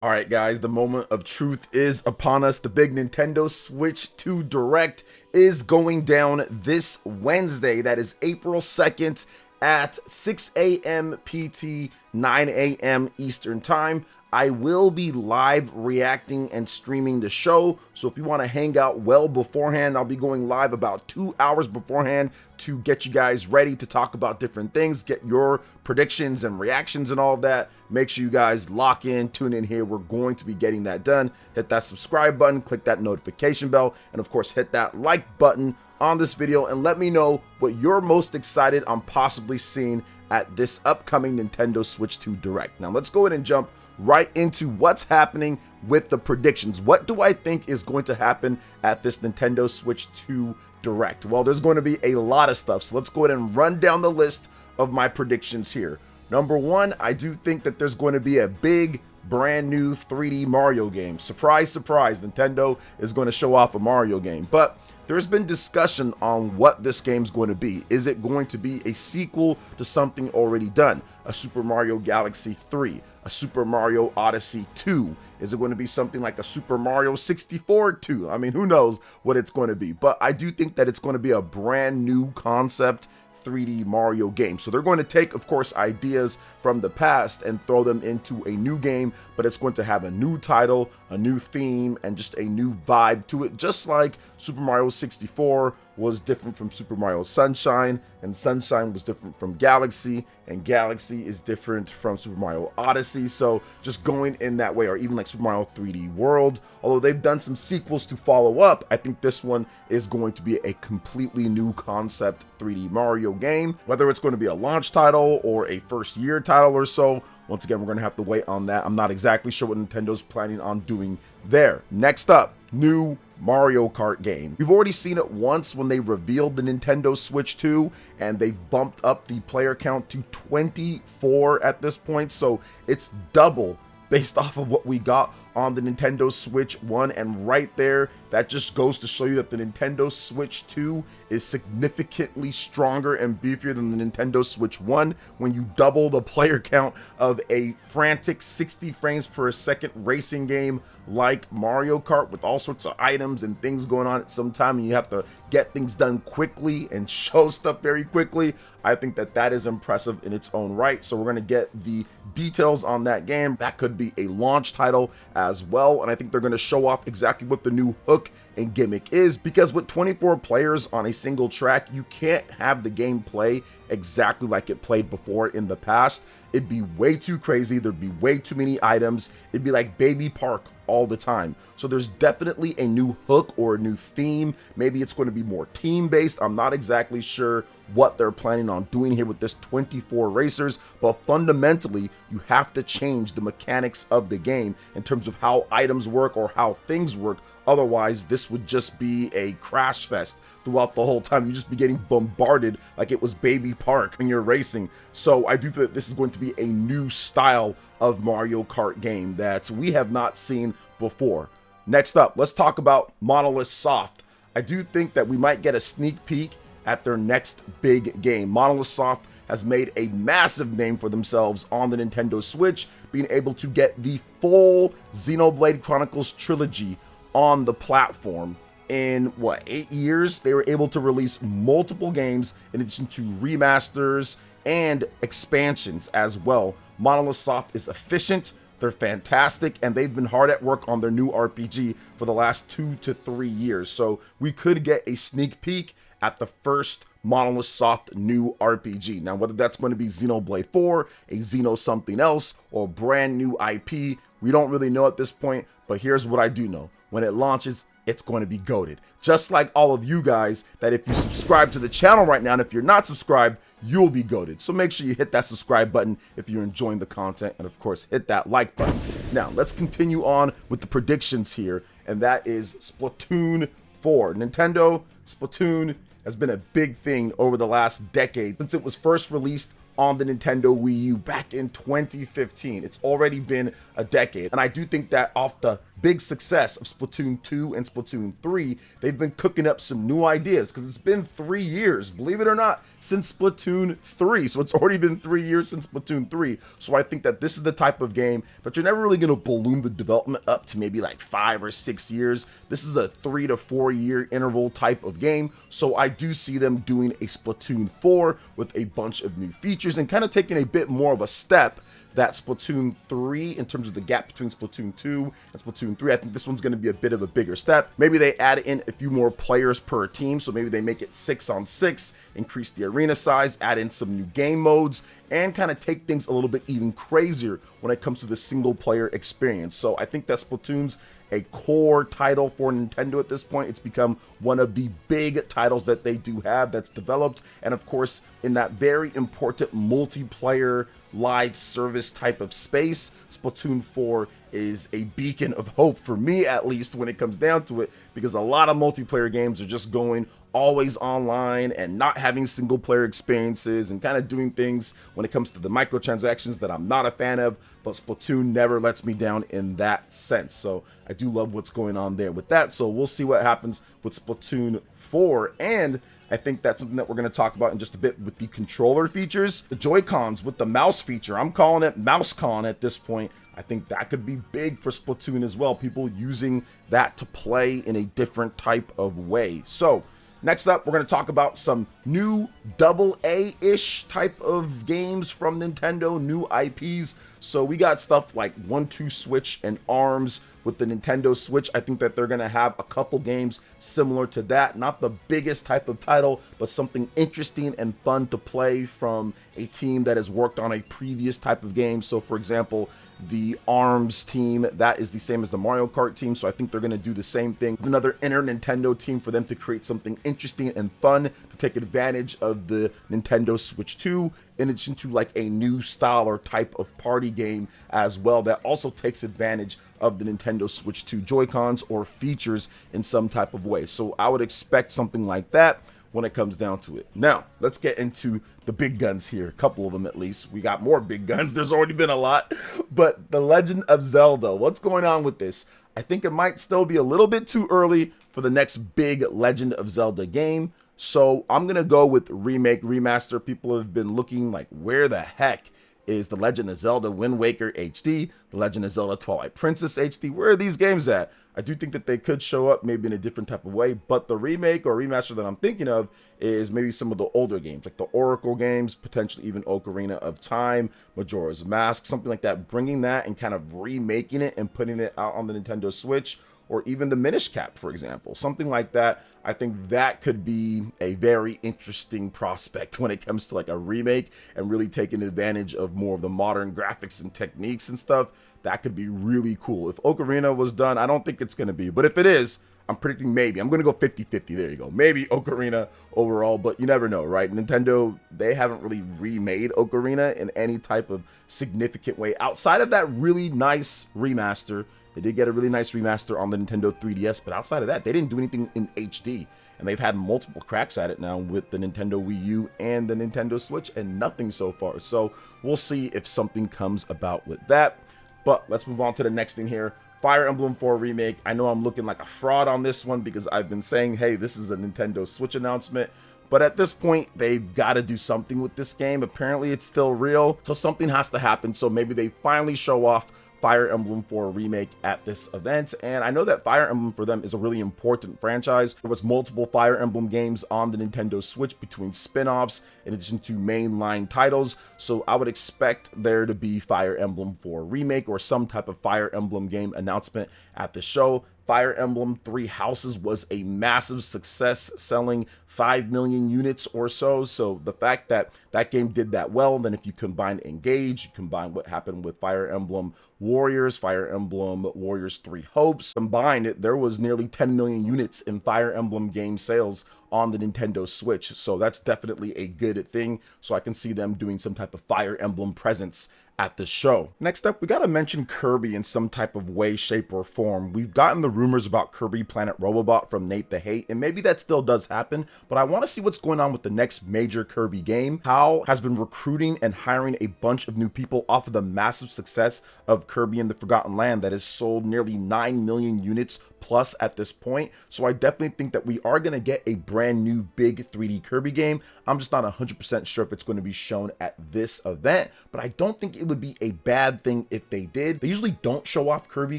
All right, guys, the moment of truth is upon us. The big Nintendo Switch 2 Direct is going down this Wednesday. That is April 2nd at 6 a.m. PT, 9 a.m. Eastern Time. I will be live reacting and streaming the show, so if you want to hang out well beforehand, I'll be going live about 2 hours beforehand to get you guys ready to talk about different things, get your predictions and reactions and all of that. Make sure you guys lock in, tune in here. We're going to be getting that done. Hit that subscribe button, click that notification bell, and of course hit that like button on this video and let me know what you're most excited on possibly seeing at this upcoming Nintendo Switch 2 Direct. Now let's go ahead and jump right into what's happening with the predictions. What do I think is going to happen at this Nintendo Switch 2 Direct? Well, there's going to be a lot of stuff, so let's go ahead and run down the list of my predictions here. Number one, I do think that there's going to be a big brand new 3D Mario game. Surprise, surprise, Nintendo is going to show off a Mario game, but there's been discussion on what this game's going to be. Is it going to be a sequel to something already done? A Super Mario Galaxy 3, a Super Mario Odyssey 2? Is it going to be something like a Super Mario 64 2? I mean, who knows what it's going to be, but I do think that it's going to be a brand new concept 3D Mario game. So they're going to take, of course, ideas from the past and throw them into a new game, but it's going to have a new title, a new theme, and just a new vibe to it, just like Super Mario 64 was different from Super Mario Sunshine, and Sunshine was different from Galaxy, and Galaxy is different from Super Mario Odyssey. So just going in that way, or even like Super Mario 3D World, although they've done some sequels to follow up, I think this one is going to be a completely new concept 3D Mario game. Whether it's going to be a launch title or a first year title or so, once again, we're going to have to wait on that. I'm not exactly sure what Nintendo's planning on doing there. Next up, new Mario Kart game. We've already seen it once when they revealed the Nintendo Switch 2 and they bumped up the player count to 24 at this point, so it's double based off of what we got on the Nintendo Switch 1, and right there, that just goes to show you that the Nintendo Switch 2 is significantly stronger and beefier than the Nintendo Switch 1 when you double the player count of a frantic 60 frames per second racing game like Mario Kart with all sorts of items and things going on at some time, and you have to get things done quickly and show stuff very quickly. I think that that is impressive in its own right, so we're going to get the details on that game. That could be a launch title as well, and I think they're going to show off exactly what the new hook and gimmick is, because with 24 players on a single track, you can't have the game play exactly like it played before in the past. It'd be way too crazy. There'd be way too many items. It'd be like Baby Park all the time. So there's definitely a new hook or a new theme. Maybe it's going to be more team-based. I'm not exactly sure what they're planning on doing here with this 24 racers, but fundamentally, you have to change the mechanics of the game in terms of how items work or how things work. Otherwise, this would just be a crash fest throughout the whole time. You'd just be getting bombarded like it was Baby Park when you're racing. So I do think that this is going to be a new style of Mario Kart game that we have not seen before. Next up, let's talk about Monolith Soft. I do think that we might get a sneak peek at their next big game. Monolith Soft has made a massive name for themselves on the Nintendo Switch, being able to get the full Xenoblade Chronicles trilogy on the platform. In what, 8 years, they were able to release multiple games in addition to remasters and expansions as well. Monolith Soft is efficient, they're fantastic, and they've been hard at work on their new RPG for the last 2 to 3 years. So we could get a sneak peek at the first Monolith Soft new RPG. Now, whether that's going to be Xenoblade 4, a Xeno something else, or brand new IP, we don't really know at this point, but here's what I do know. When it launches, it's going to be goated. Just like all of you guys, that if you subscribe to the channel right now, and if you're not subscribed, you'll be goated. So make sure you hit that subscribe button if you're enjoying the content, and of course, hit that like button. Now, let's continue on with the predictions here, and that is Splatoon 4. Nintendo, Splatoon has been a big thing over the last decade since it was first released on the Nintendo Wii U back in 2015. It's already been a decade, and I do think that off the big success of Splatoon 2 and Splatoon 3, they've been cooking up some new ideas, because it's been 3 years, believe it or not, since Splatoon 3. So it's already been 3 years since Splatoon 3. So I think that this is the type of game that you're never really going to balloon the development up to maybe like 5 or 6 years. This is a 3 to 4 year interval type of game. So I do see them doing a Splatoon 4 with a bunch of new features and kind of taking a bit more of a step that Splatoon 3, in terms of the gap between Splatoon 2 and Splatoon 3. I think this one's going to be a bit of a bigger step. Maybe they add in a few more players per team, so maybe they make it 6-on-6, increase the arena size, add in some new game modes, and kind of take things a little bit even crazier when it comes to the single player experience. So I think that Splatoon's a core title for Nintendo at this point. It's become one of the big titles that they do have that's developed, and of course in that very important multiplayer live service type of space, Splatoon 4 is a beacon of hope for me, at least when it comes down to it, because a lot of multiplayer games are just going always online and not having single player experiences and kind of doing things when it comes to the microtransactions that I'm not a fan of. But Splatoon never lets me down in that sense, so I do love what's going on there with that. So we'll see what happens with Splatoon 4, and I think that's something that we're going to talk about in just a bit with the controller features. The Joy-Cons with the mouse feature, I'm calling it MouseCon at this point. I think that could be big for Splatoon as well, people using that to play in a different type of way. So next up, we're going to talk about some new AA-ish type of games from Nintendo, new IPs. So we got stuff like 1-2 Switch and ARMS with the Nintendo Switch. I think that they're going to have a couple games similar to that. Not the biggest type of title, but something interesting and fun to play from a team that has worked on a previous type of game. So for example, the ARMS team, that is the same as the Mario Kart team, so I think they're going to do the same thing with another inner Nintendo team for them to create something interesting and fun to take advantage of the Nintendo Switch 2, in addition to like a new style or type of party game as well that also takes advantage of the Nintendo Switch 2 Joy-Cons or features in some type of way. So I would expect something like that when it comes down to it. Now, let's get into the big guns here, a couple of them at least. We got more big guns, there's already been a lot, but The Legend of Zelda, what's going on with this? I think it might still be a little bit too early for the next big Legend of Zelda game, so I'm gonna go with remake, remaster. People have been looking like, where the heck is The Legend of Zelda Wind Waker HD, The Legend of Zelda Twilight Princess HD? Where are these games at? I do think that they could show up maybe in a different type of way, but the remake or remaster that I'm thinking of is maybe some of the older games, like the Oracle games, potentially even Ocarina of Time, Majora's Mask, something like that, bringing that and kind of remaking it and putting it out on the Nintendo Switch, or even the Minish Cap, for example, something like that. I think that could be a very interesting prospect when it comes to like a remake and really taking advantage of more of the modern graphics and techniques and stuff. That could be really cool. If Ocarina was done, I don't think it's going to be, but if it is, I'm predicting maybe. I'm going to go 50-50. There you go. Maybe Ocarina overall, but you never know, right? Nintendo, they haven't really remade Ocarina in any type of significant way outside of that really nice remaster. They did get a really nice remaster on the Nintendo 3DS, but outside of that, they didn't do anything in HD. And they've had multiple cracks at it now with the Nintendo Wii U and the Nintendo Switch, and nothing so far. So we'll see if something comes about with that. But let's move on to the next thing here. Fire Emblem 4 Remake. I know I'm looking like a fraud on this one because I've been saying, hey, this is a Nintendo Switch announcement. But at this point, they've got to do something with this game. Apparently, it's still real. So something has to happen. So maybe they finally show off Fire Emblem 4 Remake at this event, and I know that Fire Emblem for them is a really important franchise. There was multiple Fire Emblem games on the Nintendo Switch between spin-offs in addition to mainline titles, so I would expect there to be Fire Emblem 4 Remake or some type of Fire Emblem game announcement at the show. Fire Emblem Three Houses was a massive success, selling 5 million units or so. So the fact that that game did that well, then if you combine Engage, you combine what happened with Fire Emblem Warriors, Fire Emblem Warriors Three Hopes, combined, there was nearly 10 million units in Fire Emblem game sales on the Nintendo Switch. So that's definitely a good thing. So I can see them doing some type of Fire Emblem presence at the show. Next up, we gotta mention Kirby in some type of way, shape, or form. We've gotten the rumors about Kirby Planet Robobot from Nate the Hate, and maybe that still does happen, but I want to see what's going on with the next major Kirby game. HAL has been recruiting and hiring a bunch of new people off of the massive success of Kirby and the Forgotten Land that has sold nearly 9 million units plus at this point. So I definitely think that we are going to get a brand new big 3D Kirby game. I'm just not 100% sure if it's going to be shown at this event, but I don't think it would be a bad thing if they did. They usually don't show off Kirby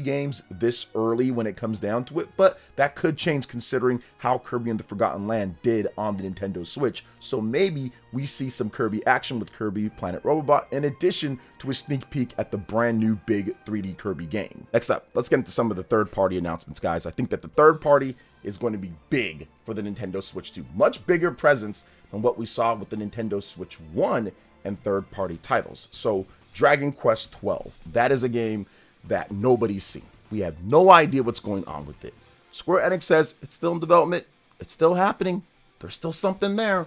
games this early when it comes down to it, but that could change considering how Kirby and the Forgotten Land did on the Nintendo Switch. So maybe we see some Kirby action with Kirby Planet Robobot in addition to a sneak peek at the brand new big 3D Kirby game. Next up, let's get into some of the third-party announcements, guys. I think that the third party is going to be big for the Nintendo Switch 2. Much bigger presence than what we saw with the Nintendo Switch 1 and third-party titles. So Dragon Quest 12, that is a game that nobody's seen. We have no idea what's going on with it. Square Enix says it's still in development, it's still happening, there's still something there,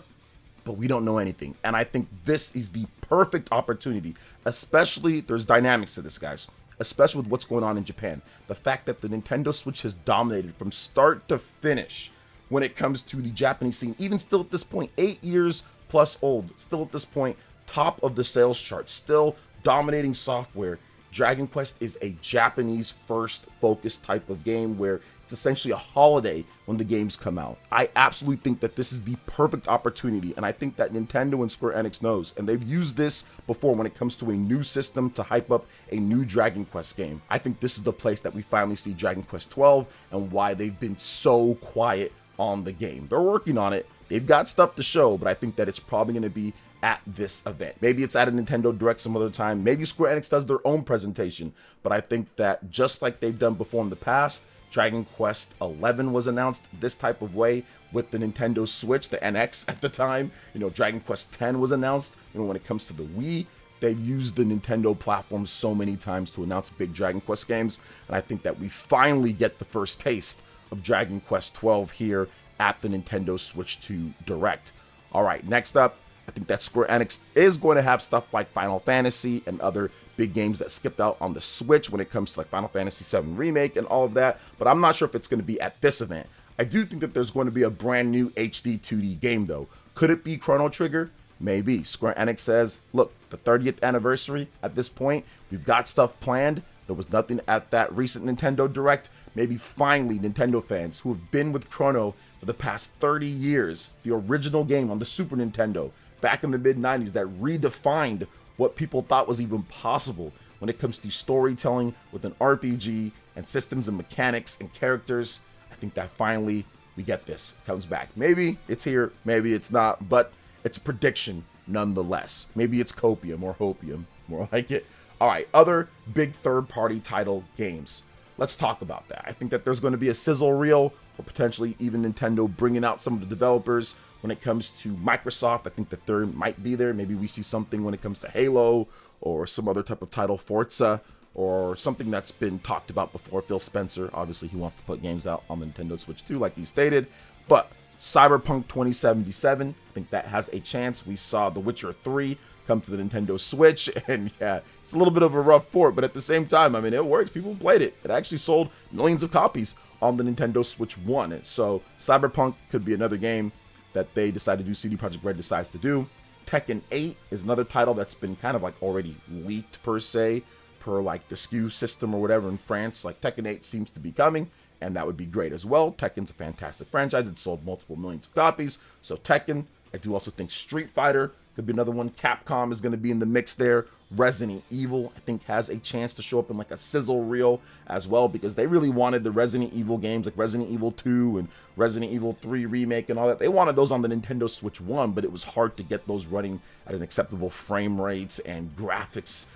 but we don't know anything. And I think this is the perfect opportunity, especially there's dynamics to this, guys, especially with what's going on in Japan. The fact that the Nintendo Switch has dominated from start to finish when it comes to the Japanese scene, even still at this point, 8 years plus old, still at this point, top of the sales chart, still dominating software. Dragon Quest is a Japanese first focused type of game where it's essentially a holiday when the games come out. I absolutely think that this is the perfect opportunity, and I think that Nintendo and Square Enix knows, and they've used this before when it comes to a new system to hype up a new Dragon Quest game. I think this is the place that we finally see Dragon Quest 12 and why they've been so quiet on the game. They're working on it. They've got stuff to show, but I think that it's probably going to be at this event. Maybe it's at a Nintendo Direct some other time. Maybe Square Enix does their own presentation, but I think that just like they've done before in the past, Dragon Quest 11 was announced this type of way with the Nintendo Switch, the NX at the time. Dragon Quest 10 was announced. When it comes to the Wii, they've used the Nintendo platform so many times to announce big Dragon Quest games. And I think that we finally get the first taste of Dragon Quest 12 here at the Nintendo Switch 2 Direct. All right, next up, I think that Square Enix is going to have stuff like Final Fantasy and other big games that skipped out on the Switch when it comes to like Final Fantasy VII Remake and all of that, but I'm not sure if it's going to be at this event. I do think that there's going to be a brand new HD 2D game though. Could it be Chrono Trigger? Maybe. Square Enix says, look, the 30th anniversary at this point, we've got stuff planned. There was nothing at that recent Nintendo Direct. Maybe finally Nintendo fans who have been with Chrono for the past 30 years, the original game on the Super Nintendo, back in the mid-90s that redefined what people thought was even possible when it comes to storytelling with an RPG and systems and mechanics and characters. I think that finally we get this. It comes back. Maybe it's here, maybe it's not, but it's a prediction nonetheless. Maybe it's copium or hopium, more like it. All right, other big third-party title games. Let's talk about that. I think that there's going to be a sizzle reel or potentially even Nintendo bringing out some of the developers. When it comes to Microsoft, I think that there might be there. Maybe we see something when it comes to Halo or some other type of title, Forza, or something that's been talked about before. Phil Spencer, obviously he wants to put games out on the Nintendo Switch 2 like he stated. But Cyberpunk 2077, I think that has a chance. We saw The Witcher 3 come to the Nintendo Switch, and yeah, it's a little bit of a rough port, but at the same time, I mean, it works. People played it. It actually sold millions of copies on the Nintendo Switch 1. So Cyberpunk could be another game that they decide to do, CD Projekt Red decides to do. Tekken 8 is another title that's been kind of like already leaked per se, per like the SKU system or whatever in France. Like Tekken 8 seems to be coming, and that would be great as well. Tekken's a fantastic franchise. It sold multiple millions of copies. So Tekken, I do also think Street Fighter could be another one. Capcom is going to be in the mix there. Resident Evil, I think, has a chance to show up in like a sizzle reel as well, because they really wanted the Resident Evil games like Resident Evil 2 and Resident Evil 3 Remake and all that. They wanted those on the Nintendo Switch 1, but it was hard to get those running at an acceptable frame rates and graphics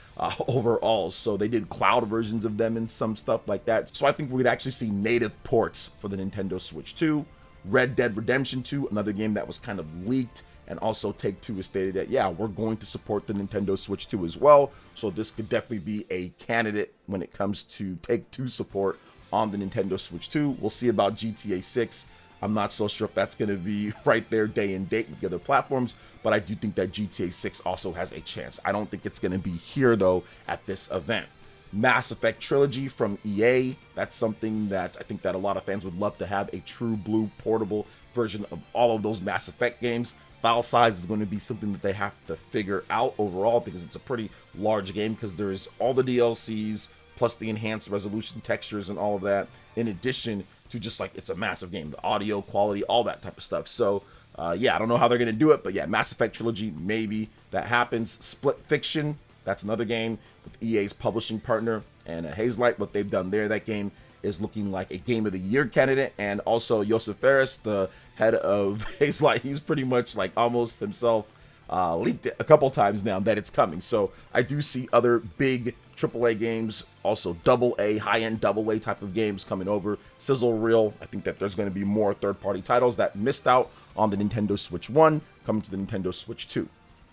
overall. So they did cloud versions of them and some stuff like that. So I think we'd actually see native ports for the Nintendo Switch 2. Red Dead Redemption 2, another game that was kind of leaked. And also Take-Two has stated that, yeah, we're going to support the Nintendo Switch 2 as well. So this could definitely be a candidate when it comes to Take-Two support on the Nintendo Switch 2. We'll see about GTA 6. I'm not so sure if that's going to be right there day and date with the other platforms, but I do think that GTA 6 also has a chance. I don't think it's going to be here, though, at this event. Mass Effect Trilogy from EA. That's something that I think that a lot of fans would love to have, a true blue portable version of all of those Mass Effect games. File size is going to be something that they have to figure out overall, because it's a pretty large game, because there's all the DLCs, plus the enhanced resolution, textures, and all of that, in addition to just like, it's a massive game, the audio quality, all that type of stuff. So yeah, I don't know how they're gonna do it, but yeah, Mass Effect Trilogy, maybe that happens. Split Fiction, that's another game with EA's publishing partner, and Hazelight, what they've done there, that game is looking like a Game of the Year candidate. And also Josef Fares, the head of Hazelight, he's pretty much like almost himself leaked it a couple times now that it's coming. So I do see other big AAA games, also AA, high-end AA type of games coming over. Sizzle Reel, I think that there's going to be more third-party titles that missed out on the Nintendo Switch 1 coming to the Nintendo Switch 2.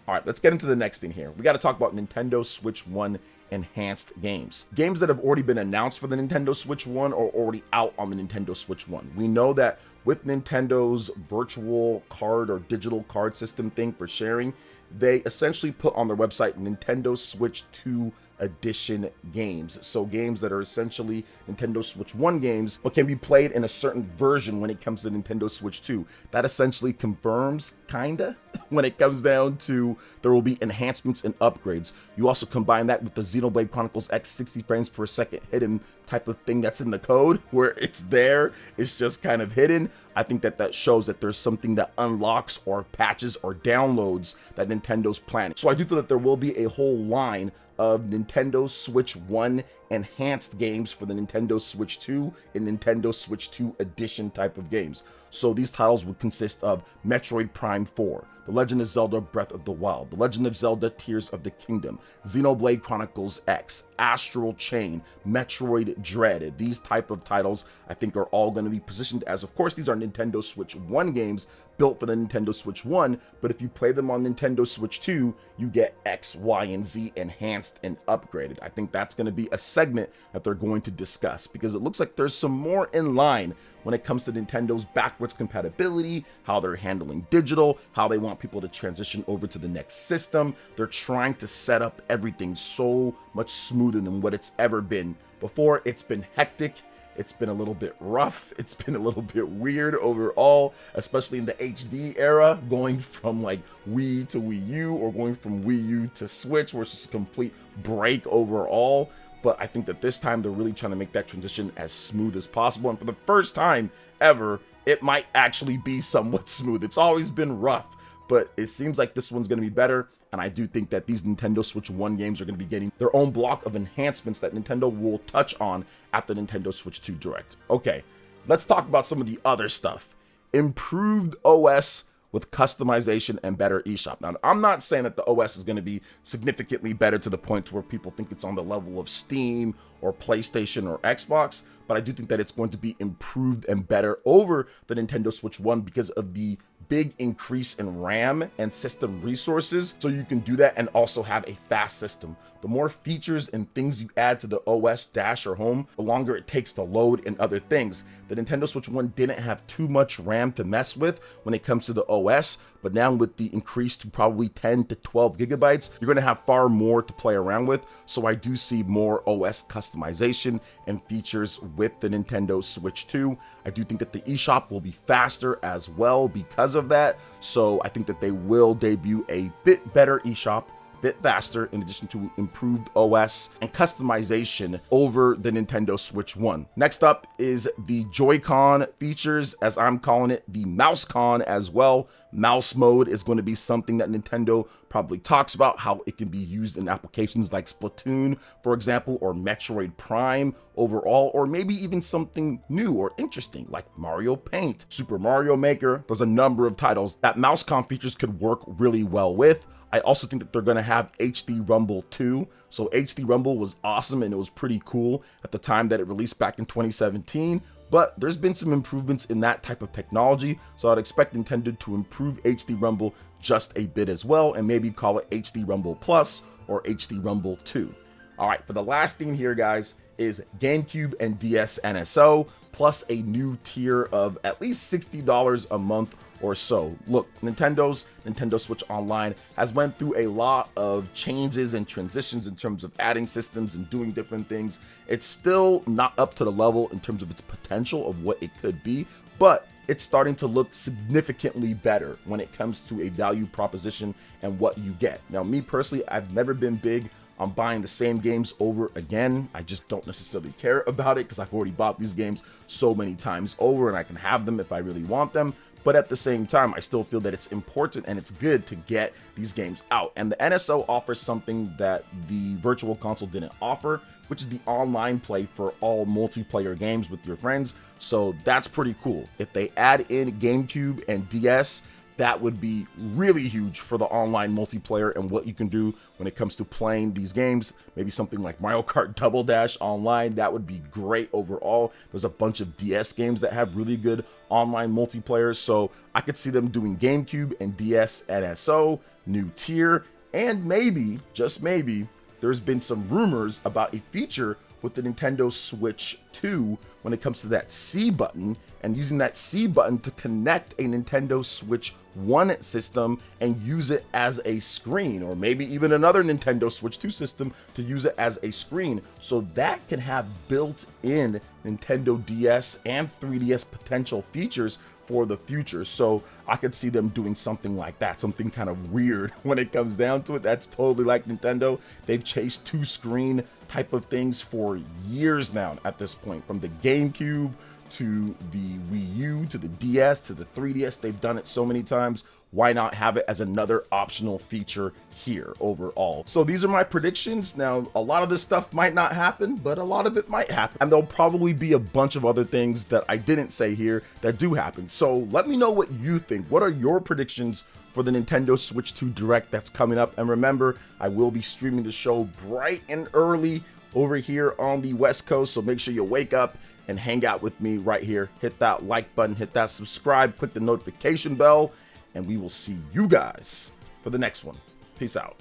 All right, let's get into the next thing here. We got to talk about Nintendo Switch 1 enhanced games. Games that have already been announced for the Nintendo Switch 1 are already out on the Nintendo Switch 1. We know that with Nintendo's virtual card or digital card system thing for sharing, they essentially put on their website Nintendo Switch 2 edition games. So games that are essentially Nintendo Switch 1 games, but can be played in a certain version when it comes to Nintendo Switch 2. That essentially confirms, kinda, when it comes down to there will be enhancements and upgrades. You also combine that with the Xenoblade Chronicles X 60 frames per second hidden type of thing that's in the code, where it's there, it's just kind of hidden. I think that that shows that there's something that unlocks or patches or downloads that Nintendo's planning. So I do feel that there will be a whole line of Nintendo Switch 1 enhanced games for the Nintendo Switch 2 and Nintendo Switch 2 edition type of games. So these titles would consist of Metroid Prime 4, The Legend of Zelda Breath of the Wild, The Legend of Zelda Tears of the Kingdom, Xenoblade Chronicles X, Astral Chain, Metroid Dread. These type of titles I think are all going to be positioned as, of course, these are Nintendo Switch 1 games built for the Nintendo Switch 1, but if you play them on Nintendo Switch 2, you get X, Y, and Z enhanced and upgraded. I think that's going to be a segment that they're going to discuss, because it looks like there's some more in line when it comes to Nintendo's backwards compatibility, how they're handling digital, how they want people to transition over to the next system. They're trying to set up everything so much smoother than what it's ever been before. It's been hectic. It's been a little bit rough. It's been a little bit weird overall, especially in the HD era, going from like Wii to Wii U or going from Wii U to Switch, where it's just a complete break overall. But I think that this time they're really trying to make that transition as smooth as possible. And for the first time ever, it might actually be somewhat smooth. It's always been rough, but it seems like this one's going to be better. And I do think that these Nintendo Switch 1 games are going to be getting their own block of enhancements that Nintendo will touch on at the Nintendo Switch 2 Direct. Okay, let's talk about some of the other stuff. Improved OS with customization and better eShop. Now, I'm not saying that the OS is going to be significantly better to the point where people think it's on the level of Steam or PlayStation or Xbox, but I do think that it's going to be improved and better over the Nintendo Switch 1 because of the big increase in RAM and system resources. So you can do that and also have a fast system. The more features and things you add to the OS dash or home, the longer it takes to load and other things. The Nintendo Switch 1 didn't have too much RAM to mess with when it comes to the OS, but now with the increase to probably 10 to 12 gigabytes, you're going to have far more to play around with. So I do see more OS customization and features with the Nintendo Switch 2. I do think that the eShop will be faster as well because of that. So I think that they will debut a bit better eShop, bit faster, in addition to improved OS and customization over the Nintendo Switch 1. Next up is the Joy-Con features, as I'm calling it, the Mouse-Con as well. Mouse mode is going to be something that Nintendo probably talks about, how it can be used in applications like Splatoon, for example, or Metroid Prime overall, or maybe even something new or interesting like Mario Paint, Super Mario Maker. There's a number of titles that Mouse-Con features could work really well with. I also think that they're going to have HD Rumble 2. So HD Rumble was awesome and it was pretty cool at the time that it released back in 2017. But there's been some improvements in that type of technology. So I'd expect Nintendo to improve HD Rumble just a bit as well, and maybe call it HD Rumble Plus or HD Rumble 2. All right, for the last thing here, guys, is GameCube and DS NSO, plus a new tier of at least $60 a month or so. Look, Nintendo Switch Online has went through a lot of changes and transitions in terms of adding systems and doing different things. It's still not up to the level in terms of its potential of what it could be, but it's starting to look significantly better when it comes to a value proposition and what you get. Now, me personally, I've never been big on buying the same games over again. I just don't necessarily care about it because I've already bought these games so many times over and I can have them if I really want them. But at the same time, I still feel that it's important and it's good to get these games out. And the NSO offers something that the Virtual Console didn't offer, which is the online play for all multiplayer games with your friends. So that's pretty cool. If they add in GameCube and DS, that would be really huge for the online multiplayer and what you can do when it comes to playing these games. Maybe something like Mario Kart Double Dash online, that would be great overall. There's a bunch of DS games that have really good online multiplayer, so I could see them doing GameCube and DS NSO, new tier, and maybe, just maybe, there's been some rumors about a feature with the Nintendo Switch 2 when it comes to that C button, and using that C button to connect a Nintendo Switch 1 system and use it as a screen, or maybe even another Nintendo Switch 2 system to use it as a screen. So that can have built-in Nintendo DS and 3DS potential features for the future. So I could see them doing something like that, something kind of weird when it comes down to it. That's totally like Nintendo. They've chased two-screen type of things for years now at this point, from the GameCube to the Wii U to the DS to the 3DS. They've done it so many times. Why not have it as another optional feature here overall? So these are my predictions. Now, a lot of this stuff might not happen, but a lot of it might happen. And there'll probably be a bunch of other things that I didn't say here that do happen. So let me know what you think. What are your predictions for the Nintendo Switch 2 Direct that's coming up? And remember, I will be streaming the show bright and early over here on the West Coast. So make sure you wake up and hang out with me right here. Hit that like button, hit that subscribe, click the notification bell, and we will see you guys for the next one. Peace out.